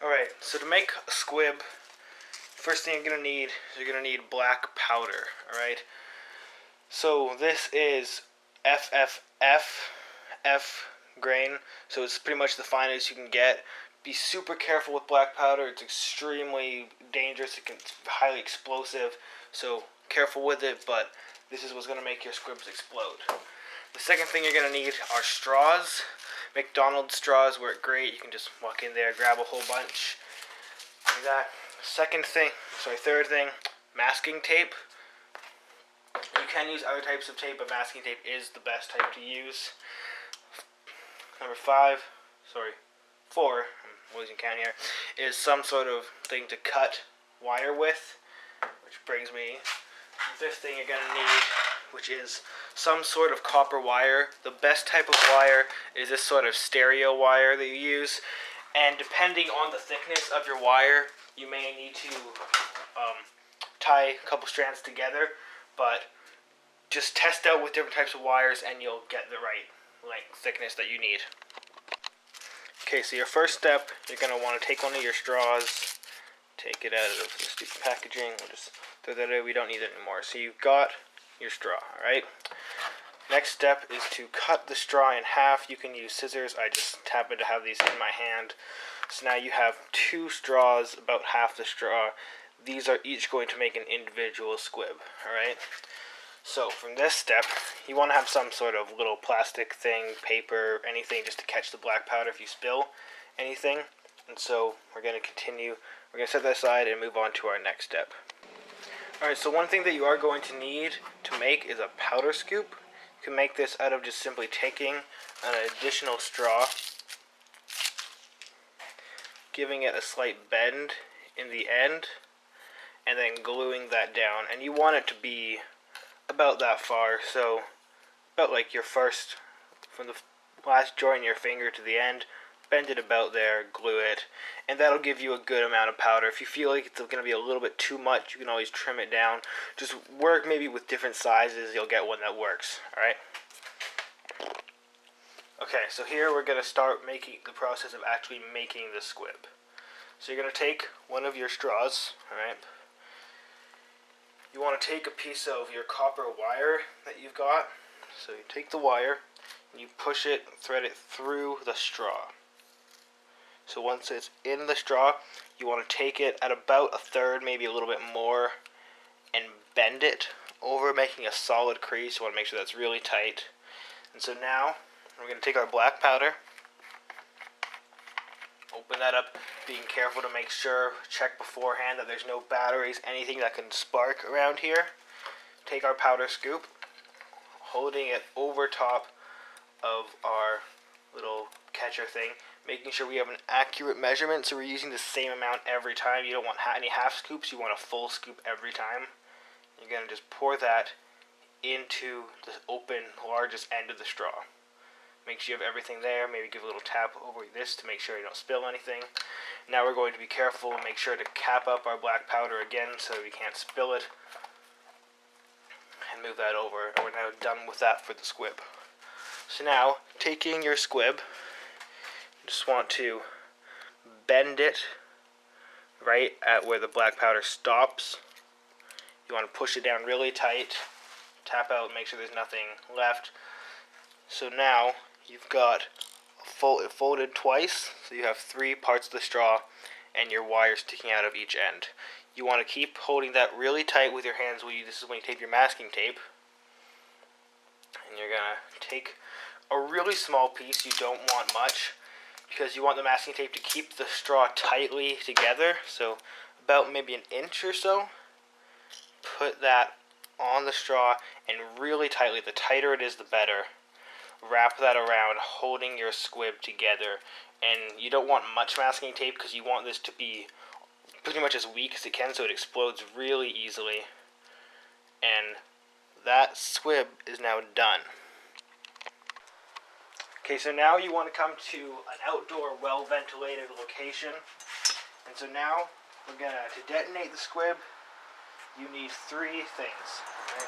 Alright, so to make a squib, first thing you're going to need is you're going to need black powder, alright? So this is F grain, so it's pretty much the finest you can get. Be super careful with black powder. It's extremely dangerous. It's highly explosive, so careful with it, but this is what's going to make your squibs explode. The second thing you're going to need are straws. McDonald's straws work great. You can just walk in there, grab a whole bunch like that. Third thing, masking tape. You can use other types of tape, but masking tape is the best type to use. Four, I'm losing count here, is some sort of thing to cut wire with, which brings me to the fifth thing you're going to need, which is some sort of copper wire. The best type of wire is this sort of stereo wire that you use, and depending on the thickness of your wire, you may need to tie a couple strands together, but just test out with different types of wires and you'll get the right length, thickness that you need. Okay, so your first step, you're going to want to take one of your straws, take it out of the stupid packaging, we'll just throw that away, we don't need it anymore. So you've got your straw, alright? Next step is to cut the straw in half. You can use scissors, I just happen to have these in my hand. So now you have two straws, about half the straw. These are each going to make an individual squib, alright? So from this step, you want to have some sort of little plastic thing, paper, anything just to catch the black powder if you spill anything. And so we're going to continue, we're going to set that aside and move on to our next step. Alright, so one thing that you are going to need to make is a powder scoop. You can make this out of just simply taking an additional straw, giving it a slight bend in the end, and then gluing that down. And you want it to be about that far, so about like your first, from the last joint in your finger to the end, bend it about there, glue it, and that'll give you a good amount of powder. If you feel like it's going to be a little bit too much, you can always trim it down. Just work maybe with different sizes, you'll get one that works, alright? Okay, so here we're going to start making the process of actually making the squib. So you're going to take one of your straws, alright? You want to take a piece of your copper wire that you've got. So you take the wire, and you push it, thread it through the straw. So once it's in the straw, you want to take it at about a third, maybe a little bit more, and bend it over, making a solid crease. You want to make sure that's really tight. And so now, we're going to take our black powder, open that up, being careful to make sure, check beforehand that there's no batteries, anything that can spark around here. Take our powder scoop, holding it over top of our little catcher thing, making sure we have an accurate measurement, so we're using the same amount every time. You don't want any half scoops, you want a full scoop every time. You're going to just pour that into the open, largest end of the straw. Make sure you have everything there, maybe give a little tap over this to make sure you don't spill anything. Now we're going to be careful and make sure to cap up our black powder again so we can't spill it. And move that over, and we're now done with that for the squib. So now, taking your squib, you just want to bend it right at where the black powder stops. You want to push it down really tight, tap out, make sure there's nothing left. So now you've got folded twice, so you have three parts of the straw and your wire sticking out of each end. You want to keep holding that really tight with your hands. This is when you tape your masking tape. And you're going to take a really small piece, you don't want much, because you want the masking tape to keep the straw tightly together, so about maybe an inch or so. Put that on the straw and really tightly, the tighter it is the better. Wrap that around, holding your squib together, and you don't want much masking tape because you want this to be pretty much as weak as it can so it explodes really easily. And that squib is now done. Okay, so now you want to come to an outdoor, well-ventilated location. And so now we're going to detonate the squib. You need three things. Right?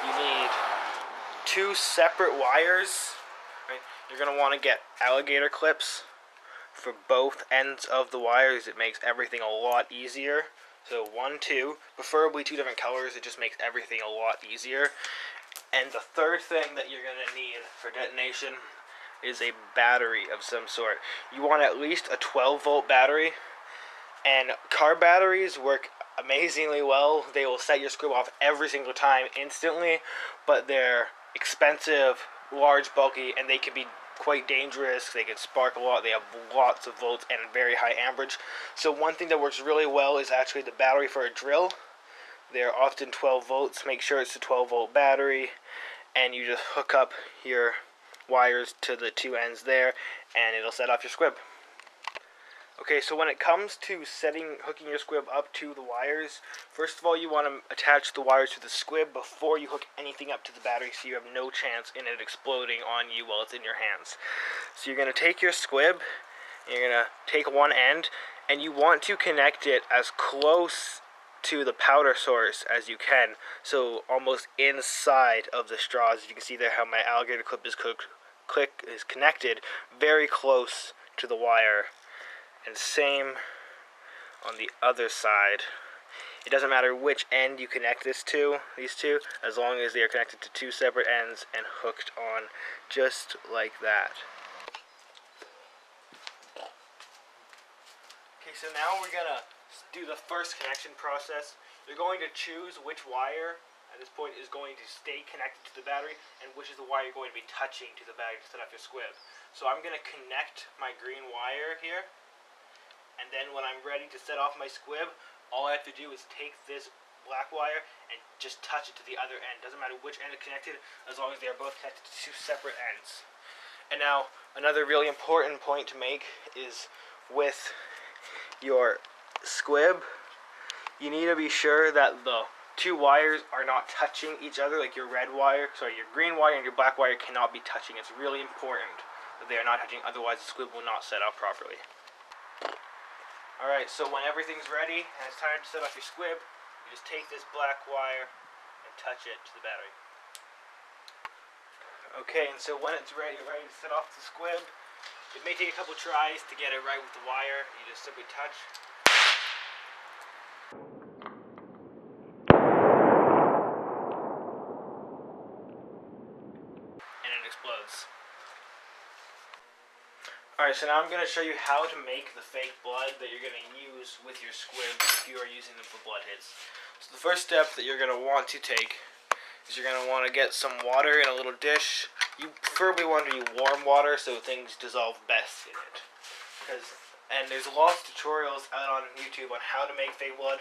You need two separate wires. Right? You're going to want to get alligator clips for both ends of the wires. It makes everything a lot easier. So 1, 2, preferably 2 different colors. It just makes everything a lot easier. And the third thing that you're going to need for detonation is a battery of some sort. You want at least a 12-volt battery. And car batteries work amazingly well. They will set your squib off every single time instantly, but they're expensive, large, bulky, and they can be quite dangerous. They can spark a lot. They have lots of volts and very high amperage. So one thing that works really well is actually the battery for a drill. They're often 12 volts. Make sure it's a 12-volt battery, and you just hook up your wires to the 2 ends there, and it'll set off your squib. Okay, so when it comes to hooking your squib up to the wires, first of all, you want to attach the wires to the squib before you hook anything up to the battery, so you have no chance in it exploding on you while it's in your hands. So you're going to take your squib, and you're going to take one end, and you want to connect it as close to the powder source as you can, so almost inside of the straws. You can see there how my alligator clip is connected very close to the wire. And same on the other side. It doesn't matter which end you connect these two, as long as they are connected to 2 separate ends and hooked on just like that. Okay, so now we're gonna do the first connection process. You're going to choose which wire at this point is going to stay connected to the battery and which is the wire you're going to be touching to the battery to set up your squib. So I'm going to connect my green wire here. And then when I'm ready to set off my squib, all I have to do is take this black wire and just touch it to the other end. Doesn't matter which end is connected, as long as they are both connected to 2 separate ends. And now, another really important point to make is with your squib, you need to be sure that the 2 wires are not touching each other, like your green wire and your black wire cannot be touching. It's really important that they are not touching, otherwise the squib will not set off properly. Alright, so when everything's ready and it's time to set off your squib, you just take this black wire and touch it to the battery. Okay, and so when it's ready to set off the squib, it may take a couple tries to get it right with the wire. You just simply touch. And it explodes. Alright, so now I'm going to show you how to make the fake blood that you're going to use with your squib if you are using them for blood hits. So the first step that you're going to want to take is you're going to want to get some water in a little dish. You preferably want to use warm water so things dissolve best in it. And there's lots of tutorials out on YouTube on how to make fake blood,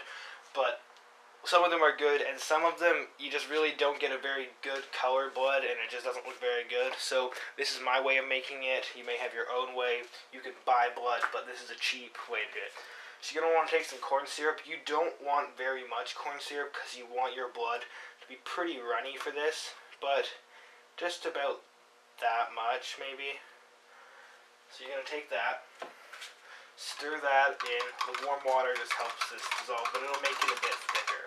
but some of them are good, and some of them you just really don't get a very good color blood, and it just doesn't look very good. So this is my way of making it. You may have your own way. You can buy blood, but this is a cheap way to do it. So you're going to want to take some corn syrup. You don't want very much corn syrup because you want your blood to be pretty runny for this, but just about that much maybe. So you're going to take that, stir that in. The warm water just helps this dissolve, but it'll make it a bit thicker.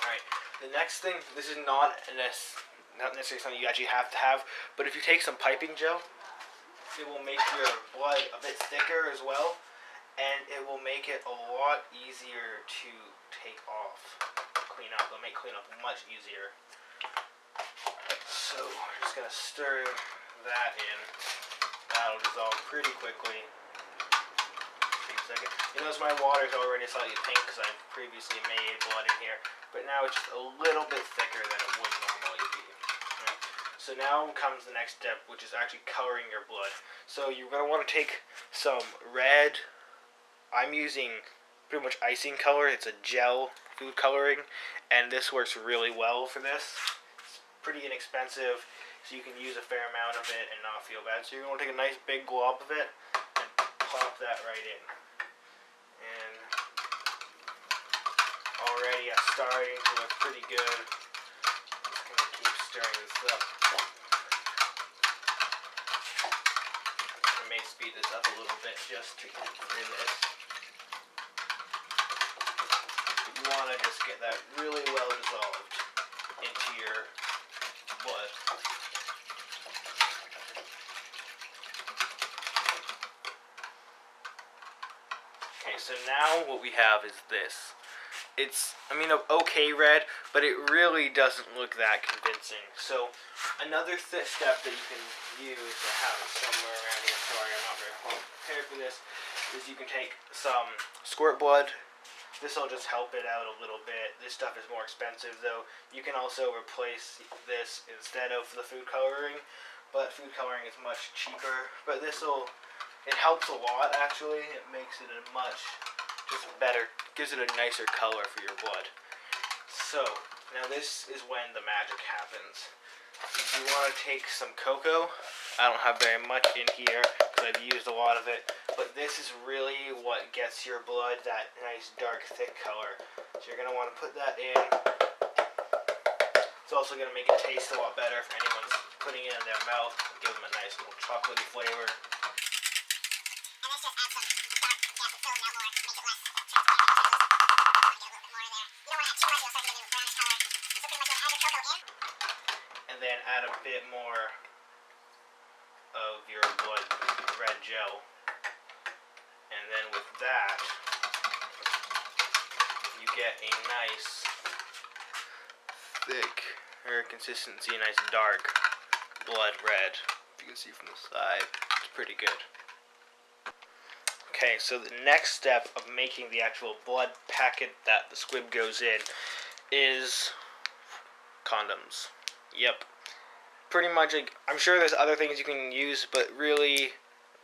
Alright, the next thing, this is not necessarily something you actually have to have, but if you take some piping gel, it will make your blood a bit thicker as well, and it will make it a lot easier to take off, clean up. It'll make cleanup much easier. So, we're just going to stir that in. That'll dissolve pretty quickly. Second. You notice my water is already slightly pink because I've previously made blood in here, but now it's just a little bit thicker than it would normally be. Right. So now comes the next step, which is actually coloring your blood. So you're going to want to take some red. I'm using pretty much icing color. It's a gel food coloring, and this works really well for this. It's pretty inexpensive, so you can use a fair amount of it and not feel bad. So you're going to take a nice big glob of it and pop that right in. And already it's starting to look pretty good. I'm just going to keep stirring this up. I may speed this up a little bit just to get in this. But you want to just get that really well dissolved into your blood. so now what we have is this. It's, I mean, an okay red, but it really doesn't look that convincing. So another step that you can use, I have it somewhere around here, sorry I'm not very well prepared for this, is you can take some squirt blood. This will just help it out a little bit. This stuff is more expensive though. You can also replace this instead of the food coloring, but food coloring is much cheaper. But this will, it helps a lot actually. It makes it a much just better, gives it a nicer color for your blood. So now this is when the magic happens. If you want to take some cocoa, I don't have very much in here because I've used a lot of it, but this is really what gets your blood that nice dark thick color. So you're going to want to put that in. It's also going to make it taste a lot better if anyone's putting it in their mouth. Give them a nice little chocolatey flavor. And then add a bit more of your blood red gel. And then with that, you get a nice thick consistency, nice dark blood red. You can see from the side, it's pretty good. Okay, so the next step of making the actual blood packet that the squib goes in is condoms. Yep. Pretty much, like, I'm sure there's other things you can use, but really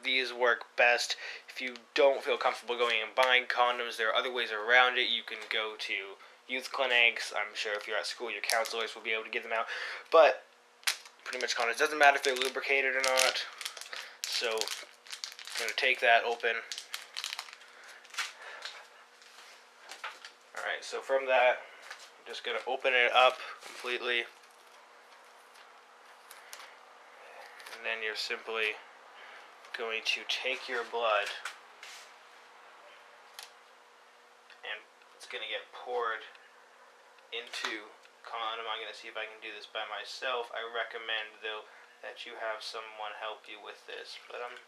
these work best. If you don't feel comfortable going and buying condoms, there are other ways around it. You can go to youth clinics. I'm sure if you're at school, your counselors will be able to give them out. But pretty much condoms, doesn't matter if they're lubricated or not. So I'm going to take that open. Alright, so from that, I'm just going to open it up completely. And then you're simply going to take your blood and it's going to get poured into condom. I'm going to see if I can do this by myself. I recommend though that you have someone help you with this, but I'm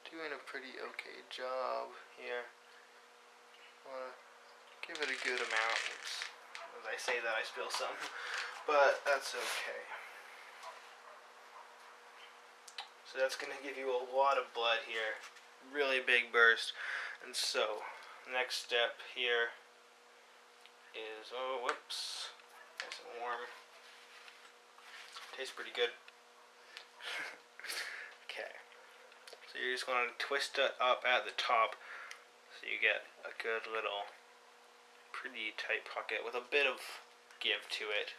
doing a pretty okay job here. I want to give it a good amount. As I say that I spill some, but that's okay. So that's going to give you a lot of blood here, really big burst. And so, next step here is, oh whoops, nice and warm. Tastes pretty good. Okay, so you're just going to twist it up at the top so you get a good little, pretty tight pocket with a bit of give to it.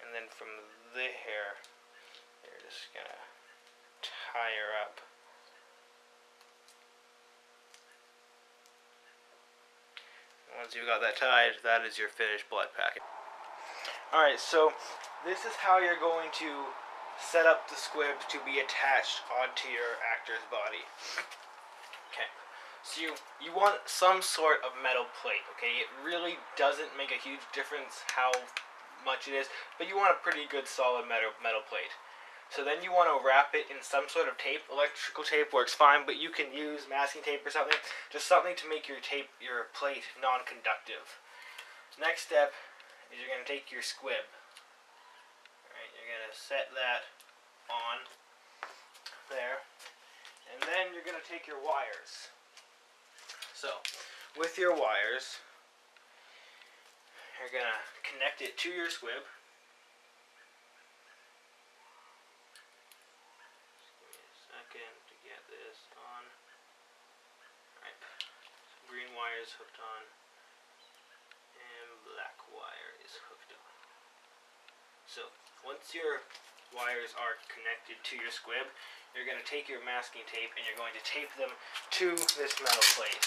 And then from there, you're just going to tie her up. Once you've got that tied, that is your finished blood packet. Alright, so this is how you're going to set up the squib to be attached onto your actor's body. Okay, so you want some sort of metal plate, okay? It really doesn't make a huge difference how much it is, but you want a pretty good solid metal plate. So then you want to wrap it in some sort of tape. Electrical tape works fine, but you can use masking tape or something. Just something to make your plate non-conductive. So next step is you're going to take your squib. Alright, you're going to set that on there. And then you're going to take your wires. So, with your wires, you're going to connect it to your squib. To get this on. Alright, so green wire is hooked on and black wire is hooked on. So once your wires are connected to your squib, you're going to take your masking tape and you're going to tape them to this metal plate.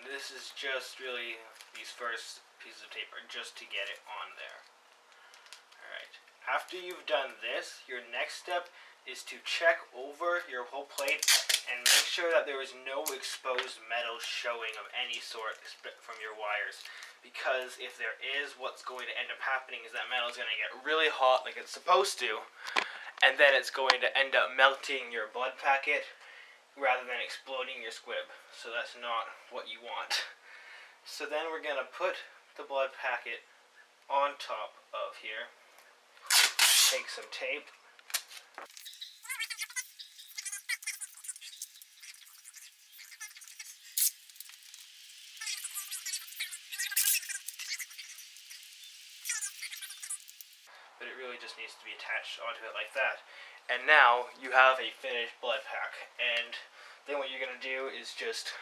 This is just really, these first pieces of tape are just to get it on there. Alright, after you've done this, your next step is to check over your whole plate and make sure that there is no exposed metal showing of any sort from your wires. Because if there is, what's going to end up happening is that metal is going to get really hot like it's supposed to, and then it's going to end up melting your blood packet rather than exploding your squib. So that's not what you want. So then we're going to put the blood packet on top of here. Take some tape. But it really just needs to be attached onto it like that. And now you have a finished blood pack. And then what you're going to do is just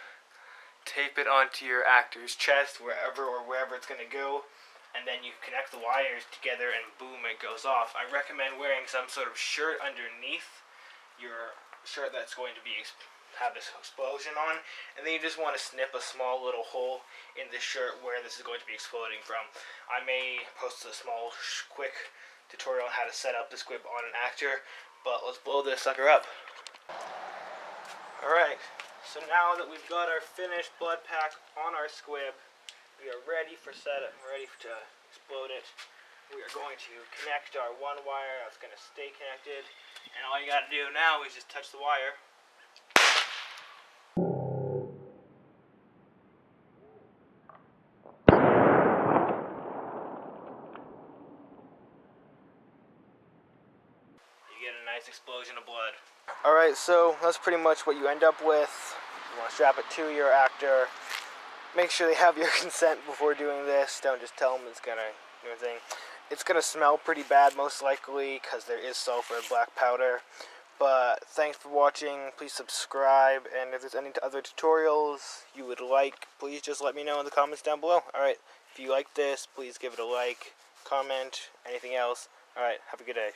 tape it onto your actor's chest, wherever it's going to go. And then you connect the wires together and boom, it goes off. I recommend wearing some sort of shirt underneath your shirt that's going to have this explosion on, and then you just want to snip a small little hole in the shirt where this is going to be exploding from. I may post a small quick tutorial on how to set up the squib on an actor, but let's blow this sucker up. Alright, so now that we've got our finished blood pack on our squib, we are ready for setup and ready to explode it. We are going to connect our one wire that's going to stay connected, and all you got to do now is just touch the wire. You get a nice explosion of blood. Alright, so that's pretty much what you end up with. You want to strap it to your actor. Make sure they have your consent before doing this. Don't just tell them it's going to do anything. It's going to smell pretty bad most likely because there is sulfur and black powder. But thanks for watching. Please subscribe. And if there's any other tutorials you would like, please just let me know in the comments down below. Alright, if you like this, please give it a like, comment, anything else. Alright, have a good day.